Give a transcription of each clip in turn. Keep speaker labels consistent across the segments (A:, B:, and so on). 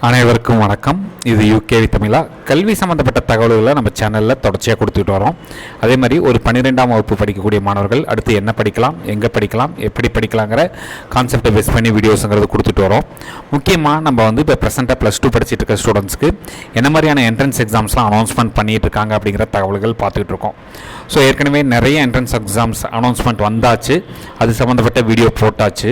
A: அனைவருக்கும் வணக்கம். இது யூகேவி தமிழா. கல்வி சம்மந்தப்பட்ட தகவல்களை நம்ம சேனலில் தொடர்ச்சியாக கொடுத்துட்டு வரோம். அதே மாதிரி ஒரு 12ஆம் வகுப்பு படிக்கக்கூடிய மாணவர்கள் அடுத்து என்ன படிக்கலாம், எங்கே படிக்கலாம், எப்படி படிக்கலாங்கிற கான்செப்டை பேஸ் பண்ணி வீடியோஸுங்கிறது கொடுத்துட்டு வரோம். முக்கியமாக நம்ம இப்போ ப்ரெசென்ட்டாக +2 படிச்சுட்டு இருக்க ஸ்டூடெண்ட்ஸ்க்கு என்ன மாதிரியான என்ட்ரன்ஸ் எக்ஸாம்ஸ்லாம் அனௌன்ஸ்மெண்ட் பண்ணிகிட்டு இருக்காங்க அப்படிங்கிற தகவல்கள் பார்த்துட்டு இருக்கோம். ஸோ ஏற்கனவே நிறைய என்ட்ரன்ஸ் எக்ஸாம்ஸ் அனௌன்ஸ்மெண்ட் வந்தாச்சு, அது சம்மந்தப்பட்ட வீடியோ போட்டாச்சு.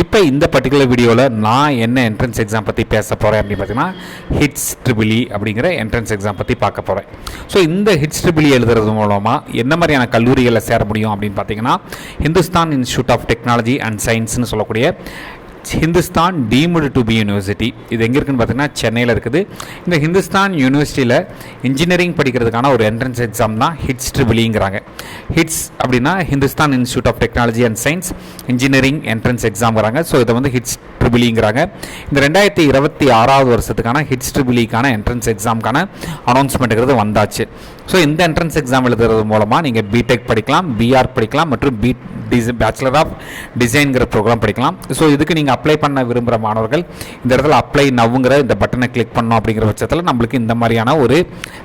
A: இப்போ இந்த பர்டிகுலர் வீடியோவில் நான் என்ன என்ட்ரன்ஸ் எக்ஸாம் பற்றி பேச போகிறேன் அப்படின்னு பார்த்தீங்கன்னா ஹிட்ஸ் ட்ரிபிள் அப்படிங்கிற என்ட்ரன்ஸ் எக்ஸாம் பற்றி பார்க்க போகிறேன். ஸோ இந்த ஹிட்ஸ் ட்ரிபிள் எழுதுறது மூலமாக என்ன மாதிரியான கல்லூரிகளில் சேர முடியும் அப்படின்னு பார்த்தீங்கன்னா Hindustan institute of technology and சயின்ஸ்னு சொல்லக்கூடிய Hindustan deemed to be university. இது எங்கே இருக்குன்னு பார்த்தீங்கன்னா சென்னையில் இருக்குது. இந்த ஹிந்துஸ்தான் யூனிவர்சிட்டியில் இன்ஜினியரிங் படிக்கிறதுக்கான ஒரு என்ட்ரன்ஸ் எக்ஸாம் தான் ஹிட்ஸ் ட்ரிபிள்ங்கிறாங்க. ஹிட்ஸ் அப்படின்னா Hindustan institute of technology and science engineering entrance exam வராங்க. ஸோ இதை ஹிட்ஸ் ட்ரிபிள்ங்கிறாங்க. இந்த 2026 வருஷத்துக்கான ஹிட்ஸ் ட்ரிபிள்கான என்ட்ரன்ஸ் எக்ஸாமுக்கான அனௌன்ஸ்மெண்ட்டுங்கிறது வந்தாச்சு. ஸோ இந்த என்ட்ரன்ஸ் எக்ஸாம் எழுதுறது மூலமாக நீங்கள் பிடெக் படிக்கலாம், பிஆர் படிக்கலாம் மற்றும் பேச்சுலர் ஆஃப் டிசைன்கிற ப்ரோக்ராம் படிக்கலாம். ஸோ இதுக்கு நீங்கள் அப்ளை பண்ண விரும்புகிற மாணவர்கள் இந்த இடத்துல அப்ளை நவ்ங்கிற இந்த பட்டனை கிளிக் பண்ணோம் அப்படிங்கிற பட்சத்தில் நம்மளுக்கு இந்த மாதிரியான ஒரு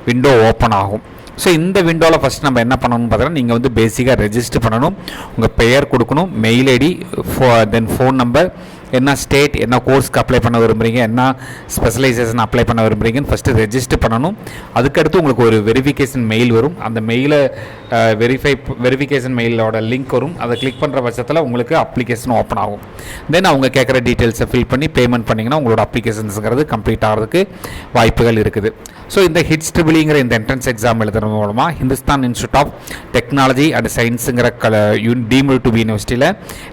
A: விண்டோ ஓப்பன் ஆகும். ஸோ இந்த விண்டோவில் ஃபஸ்ட் நம்ம என்ன பண்ணணும்னு பார்த்தீங்கன்னா நீங்கள் பேசிக்காக ரெஜிஸ்டர் பண்ணணும். உங்கள் பெயர் கொடுக்கணும், mail ID, then phone number, என்ன ஸ்டேட், என்ன கோர்ஸ்க்கு அப்ளை பண்ண விரும்புகிறீங்க, என்ன ஸ்பெஷலைசேஷன் அப்ளை பண்ண விரும்புகிறீங்கன்னு ஃபஸ்ட்டு ரெஜிஸ்டர் பண்ணணும். அதுக்கடுத்து உங்களுக்கு ஒரு வெரிஃபிகேஷன் மெயில் வரும். அந்த மெயிலை வெரிஃபிகேஷன் மெயிலோட லிங்க் வரும். அதை கிளிக் பண்ணுற பட்சத்தில் உங்களுக்கு அப்ளிகேஷன் ஓப்பன் ஆகும். தென் அவங்க கேட்குற டீட்டெயில்ஸை ஃபில் பண்ணி பேமெண்ட் பண்ணிங்கன்னா உங்களோட அப்ளிகேஷன்ஸுங்கிறது கம்ப்ளீட் ஆகிறதுக்கு வாய்ப்புகள் இருக்குது. ஸோ இந்த ஹிட்ஸ் ட்ரிபிள்ங்கிற இந்த என்ட்ரன்ஸ் எக்ஸாம் எழுதுறது மூலமாக Hindustan institute of technology and சயின்ஸுங்கிற டீம்டு டு பி யூனிவர்சிட்டியில்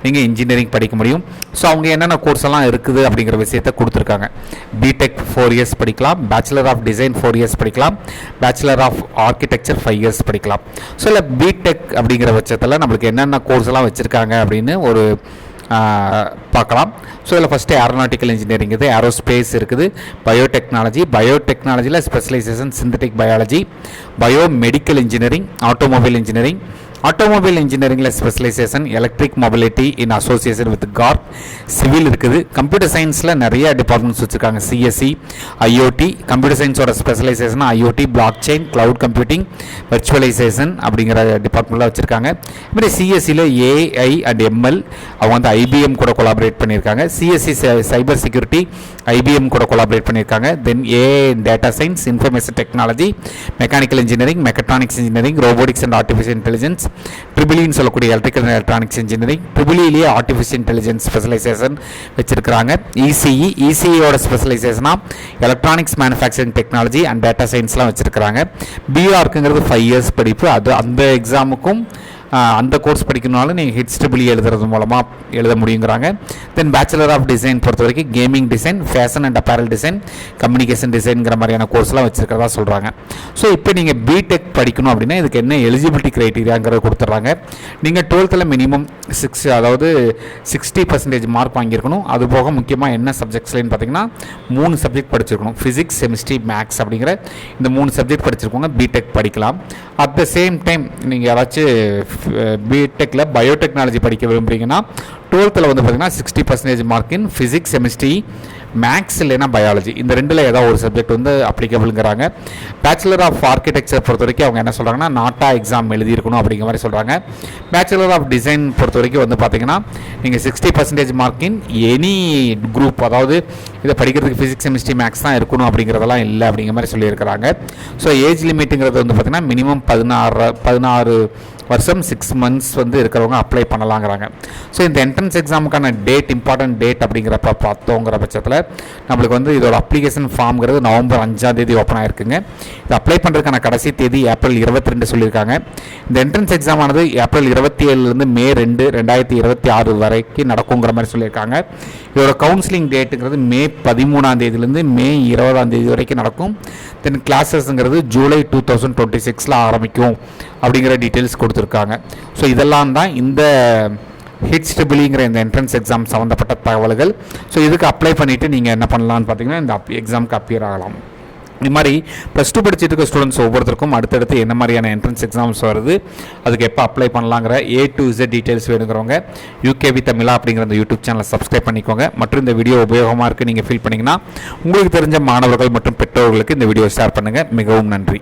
A: நீங்கள் இன்ஜினியரிங் படிக்க முடியும். ஸோ அவங்க என்னென்ன கோர்ஸ் எல்லாம் இருக்குது அப்படிங்கிற விஷயத்தை கொடுத்துருக்காங்க. பிடெக் 4 இயர்ஸ் படிக்கலாம், பேச்சுலர் ஆஃப் டிசைன் 4 இயர்ஸ் படிக்கலாம், பேச்சுலர் ஆஃப் ஆர்கிடெக்சர் 5 இயர்ஸ் படிக்கலாம். ஸோ இல்லை பிடெக் அப்படிங்கிற பட்சத்தில் நம்மளுக்கு என்னென்ன கோர்ஸ் எல்லாம் வச்சுருக்காங்க அப்படின்னு ஒரு பார்க்கலாம். ஸோ இதில் ஃபஸ்ட்டு ஏரோநாட்டிக்கல் இன்ஜினியரிங் இருக்குது, ஏரோஸ்பேஸ் இருக்குது, பயோடெக்னாலஜியில் specialisation synthetic biology, biomedical engineering, automobile இன்ஜினியரிங்கில் specialisation electric mobility in association with corp, civil இருக்குது. கம்ப்யூட்டர் சயின்ஸில் நிறைய டிபார்ட்மெண்ட்ஸ் வச்சுருக்காங்க. சிஎஸ்சி, ஐஓடி, கம்ப்யூட்டர் சயின்ஸோட specialisation IOT, blockchain, cloud computing, virtualisation அப்படிங்கிற டிபார்ட்மெண்ட்டில் வச்சுருக்காங்க. இப்படி சிஎஸ்சியில் ஏஐ அண்ட் எம்எல் அவங்க ஐபிஎம் கூட கொலாபரேட் பண்ணியிருக்காங்க. சிஎஸ்சி சைபர் செக்யூரிட்டி ஐபிஎம் கூட கொலாபரேட் பண்ணியிருக்காங்க. Then AI data science, information technology, mechanical engineering, mechatronics engineering, robotics and artificial intelligence, ட்ரிபிள்இன்னு சொல்லக்கூடிய எலக்ட்ரிக்கல் அண்ட் எலக்ட்ரானிக்ஸ் இன்ஜினியரிங், ட்ரிபிள்இலேயே ஆர்டிஃபிஷியல் இன்டெலிஜென்ஸ் ஸ்பெஷலைசேஷன் வச்சிருக்காங்க. இசிஇயோட ஸ்பெஷலைசேஷனாக electronics manufacturing technology and data சயின்ஸ்லாம் வச்சிருக்காங்க. பிஆர்க்குங்கிறது 5 இயர்ஸ் படிப்பு. அது அந்த எக்ஸாமுக்கும் அந்த கோர்ஸ் படிக்கணும்னாலும் நீங்கள் ஹிட்ஸ் ட்ரிபிள் எழுதுறது மூலமாக எழுத முடியுங்கிறாங்க. தென் பேச்சுலர் ஆஃப் டிசைன் பொறுத்த வரைக்கும் gaming design, fashion and apparel design, communication டிசைன்கிற மாதிரியான கோர்ஸ்லாம் வச்சுருக்கிறதா சொல்கிறாங்க. ஸோ இப்போ நீங்கள் பிடெக் படிக்கணும் அப்படின்னா இதுக்கு என்ன எலிஜிபிலிட்டி க்ரைட்டீரியாங்கிறத கொடுத்துட்றாங்க. நீங்கள் 12th மினிமம் 60% மார்க் வாங்கியிருக்கணும். அதுபோக முக்கியமாக என்ன சப்ஜெக்ட்ஸ்லன்னு பார்த்தீங்கன்னா 3 சப்ஜெக்ட் படிச்சிருக்கணும். ஃபிசிக்ஸ், கெமிஸ்ட்ரி, மேக்ஸ் அப்படிங்கிற இந்த 3 சப்ஜெக்ட் படிச்சிருக்கோங்க பிடெக் படிக்கலாம். அட் த சேம் டைம் நீங்கள் யாராச்சும் பிடெக்கில் பயோடெக்னாலஜி படிக்க விரும்புகிறீங்கன்னா 12th பார்த்தீங்கன்னா 60% mark in physics, chemistry, maths இல்லைனா பயாலஜி, இந்த ரெண்டில் ஏதாவது ஒரு சப்ஜெக்ட் அப்ளிகபிள்ங்கிறாங்க. பேச்சுலர் ஆஃப் ஆர்கிடெக்சர் பொறுத்த வரைக்கும் அவங்க என்ன சொல்கிறாங்கன்னா நாட்டா எக்ஸாம் எழுதியிருக்கணும் அப்படிங்கிற மாதிரி சொல்கிறாங்க. பேச்சுலர் ஆஃப் டிசைன் பொறுத்த வரைக்கும் பார்த்தீங்கன்னா நீங்கள் 60% மார்க் இன் எனி குரூப், அதாவது இதை படிக்கிறதுக்கு ஃபிசிக்ஸ், கெமிஸ்ட்ரி, மேக்ஸ் தான் இருக்கணும் அப்படிங்கிறதெல்லாம் இல்லை அப்படிங்கிற மாதிரி சொல்லியிருக்கிறாங்க. ஸோ ஏஜ் லிமிட்டுங்கிறது பார்த்தீங்கன்னா மினிமம் 16 வருஷம் 6 months இருக்கிறவங்க அப்ளை பண்ணலாங்கிறாங்க. ஸோ இந்த என்ட்ரன்ஸ் எக்ஸாமுக்கான டேட், இம்பார்ட்டன்ட் டேட் அப்படிங்கிறப்ப பார்த்தோங்கிற பட்சத்தில் நம்மளுக்கு இதோட அப்ளிகேஷன் ஃபார்ம்ங்கிறது நவம்பர் 5 ஓப்பன் ஆகிருக்குங்க. இது அப்ளை பண்ணுறதுக்கான கடைசி தேதி ஏப்ரல் 22 சொல்லியிருக்காங்க. இந்த என்ட்ரன்ஸ் எக்ஸாமானது ஏப்ரல் 27 மே 2, 2026 வரைக்கும் நடக்குங்கிற மாதிரி சொல்லியிருக்காங்க. இதோட கவுன்சிலிங் டேட்டுங்கிறது மே 13 மே 20 வரைக்கும் நடக்கும். தென் கிளாஸஸ்ங்கிறது ஜூலை 2026 ஆரம்பிக்கும் அப்படிங்கிற டீட்டெயில்ஸ் கொடுத்துருக்காங்க. ஸோ இதெல்லாம் தான் இந்த ஹிட்ஸ் ட்ரிபிள்ங்கிற இந்த என்ட்ரன்ஸ் எக்ஸாம் சம்மந்தப்பட்ட தகவல்கள். ஸோ இதுக்கு அப்ளை பண்ணிவிட்டு நீங்கள் என்ன பண்ணலான்னு பார்த்தீங்கன்னா இந்த எக்ஸாமுக்கு அப்பியர் ஆகலாம். இது மாதிரி ப்ளஸ் டூ படிச்சுட்டு இருக்க ஸ்டூடெண்ட்ஸ் ஒவ்வொருத்தருக்கும் அடுத்தடுத்து என்ன மாதிரியான என்ட்ரன்ஸ் எக்ஸாம்ஸ் வருது, அதுக்கு எப்போ அப்ளை பண்ணலாங்கிற A to Z டீட்டெயில்ஸ் வேணுங்கிறவங்க UKV தமிழா அப்படிங்கிற அந்த யூடியூப் சேனலை சப்ஸ்கிரைப் பண்ணிக்கோங்க. மற்றும் இந்த வீடியோ உபயோகமாக இருக்குது நீங்கள் ஃபீல் பண்ணிங்கன்னா உங்களுக்கு தெரிஞ்ச மாணவர்கள் மற்றும் பெற்றோர்களுக்கு இந்த வீடியோ ஷேர் பண்ணுங்கள். மிகவும் நன்றி.